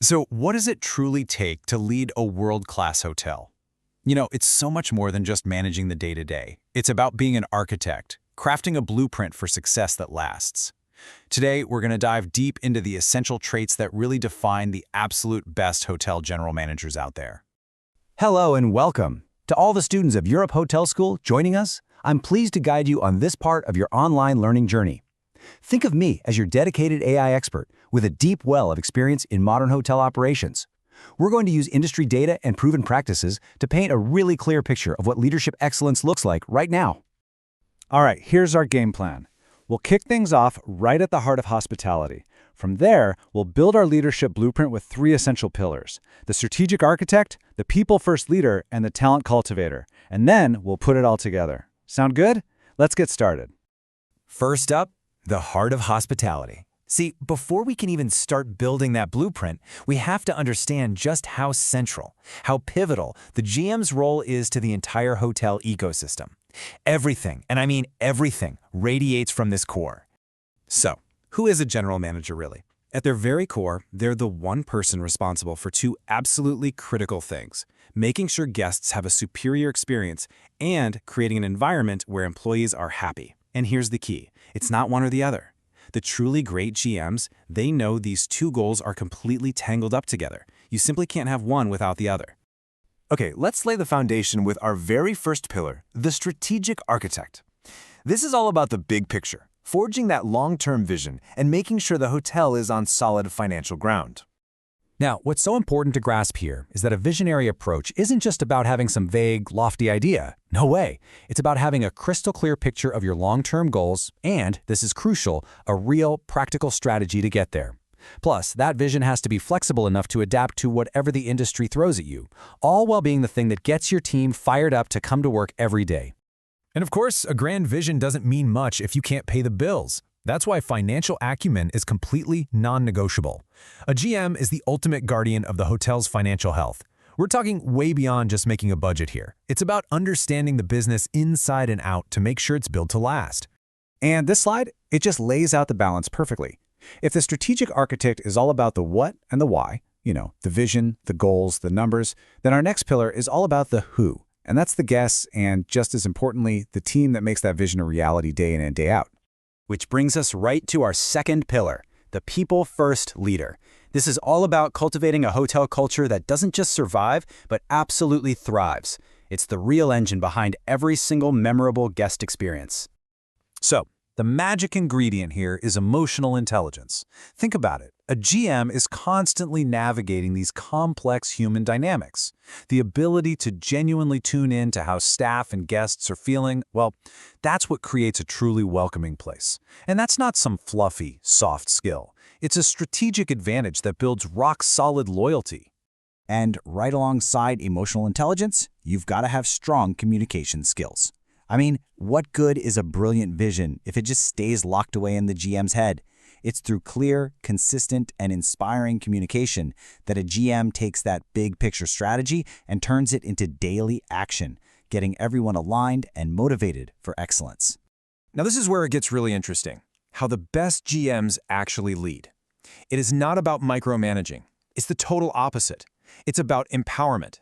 So, what does it truly take to lead a world-class hotel? It's so much more than just managing the day-to-day. It's about being an architect, crafting a blueprint for success that lasts. Today, we're going to dive deep into the essential traits that really define the absolute best hotel general managers out there. Hello and welcome. To all the students of Europe Hotel School joining us, I'm pleased to guide you on this part of your online learning journey. Think of me as your dedicated AI expert with a deep well of experience in modern hotel operations. We're going to use industry data and proven practices to paint a really clear picture of what leadership excellence looks like right now. All right, here's our game plan. We'll kick things off right at the heart of hospitality. From there, we'll build our leadership blueprint with three essential pillars: the strategic architect, the people-first leader, and the talent cultivator. And then we'll put it all together. Sound good? Let's get started. First up, the heart of hospitality. See, before we can even start building that blueprint, we have to understand just how central, how pivotal the GM's role is to the entire hotel ecosystem. Everything, and I mean everything, radiates from this core. So, who is a general manager really? At their very core, they're the one person responsible for two absolutely critical things: making sure guests have a superior experience and creating an environment where employees are happy. And here's the key: it's not one or the other. The truly great GMs, they know these two goals are completely tangled up together. You simply can't have one without the other. Okay, let's lay the foundation with our very first pillar, the strategic architect. This is all about the big picture, forging that long-term vision and making sure the hotel is on solid financial ground. Now, what's so important to grasp here is that a visionary approach isn't just about having some vague, lofty idea. No way. It's about having a crystal clear picture of your long-term goals and, this is crucial, a real, practical strategy to get there. Plus, that vision has to be flexible enough to adapt to whatever the industry throws at you, all while being the thing that gets your team fired up to come to work every day. And of course, a grand vision doesn't mean much if you can't pay the bills. That's why financial acumen is completely non-negotiable. A GM is the ultimate guardian of the hotel's financial health. We're talking way beyond just making a budget here. It's about understanding the business inside and out to make sure it's built to last. And this slide, it just lays out the balance perfectly. If the strategic architect is all about the what and the why, the vision, the goals, the numbers, then our next pillar is all about the who. And that's the guests and, just as importantly, the team that makes that vision a reality day in and day out. Which brings us right to our second pillar, the people-first leader. This is all about cultivating a hotel culture that doesn't just survive, but absolutely thrives. It's the real engine behind every single memorable guest experience. So, the magic ingredient here is emotional intelligence. Think about it. A GM is constantly navigating these complex human dynamics. The ability to genuinely tune in to how staff and guests are feeling, well, that's what creates a truly welcoming place. And that's not some fluffy, soft skill. It's a strategic advantage that builds rock-solid loyalty. And right alongside emotional intelligence, you've got to have strong communication skills. I mean, what good is a brilliant vision if it just stays locked away in the GM's head? It's through clear, consistent, and inspiring communication that a GM takes that big picture strategy and turns it into daily action, getting everyone aligned and motivated for excellence. Now this is where it gets really interesting, how the best GMs actually lead. It is not about micromanaging. It's the total opposite. It's about empowerment.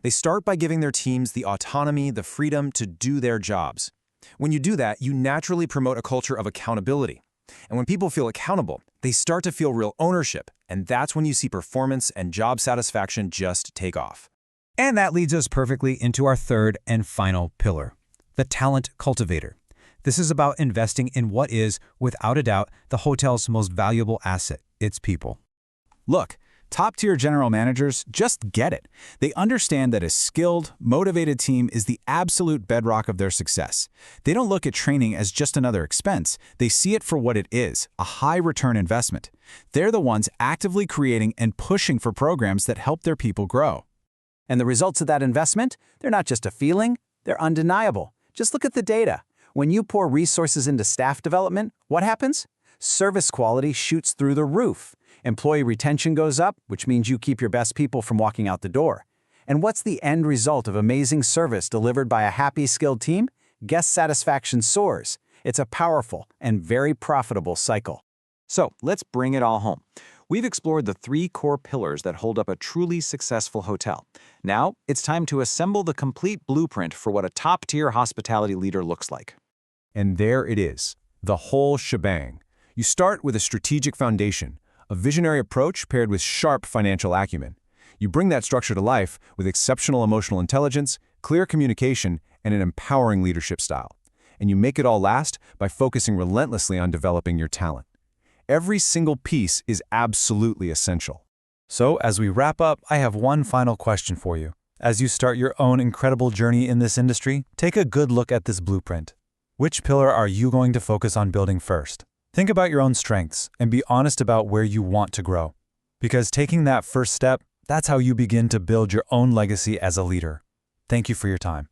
They start by giving their teams the autonomy, the freedom to do their jobs. When you do that, you naturally promote a culture of accountability. And when people feel accountable, they start to feel real ownership, and that's when you see performance and job satisfaction just take off. And that leads us perfectly into our third and final pillar, the talent cultivator. This is about investing in what is, without a doubt, the hotel's most valuable asset, its people. Look, top-tier general managers just get it. They understand that a skilled, motivated team is the absolute bedrock of their success. They don't look at training as just another expense. They see it for what it is, a high-return investment. They're the ones actively creating and pushing for programs that help their people grow. And the results of that investment? They're not just a feeling, they're undeniable. Just look at the data. When you pour resources into staff development, what happens? Service quality shoots through the roof. Employee retention goes up, which means you keep your best people from walking out the door. And what's the end result of amazing service delivered by a happy, skilled team? Guest satisfaction soars. It's a powerful and very profitable cycle. So let's bring it all home. We've explored the 3 core pillars that hold up a truly successful hotel. Now, it's time to assemble the complete blueprint for what a top-tier hospitality leader looks like. And there it is, the whole shebang. You start with a strategic foundation, a visionary approach paired with sharp financial acumen. You bring that structure to life with exceptional emotional intelligence, clear communication, and an empowering leadership style. And you make it all last by focusing relentlessly on developing your talent. Every single piece is absolutely essential. So, as we wrap up, I have one final question for you. As you start your own incredible journey in this industry, take a good look at this blueprint. Which pillar are you going to focus on building first? Think about your own strengths and be honest about where you want to grow. Because taking that first step, that's how you begin to build your own legacy as a leader. Thank you for your time.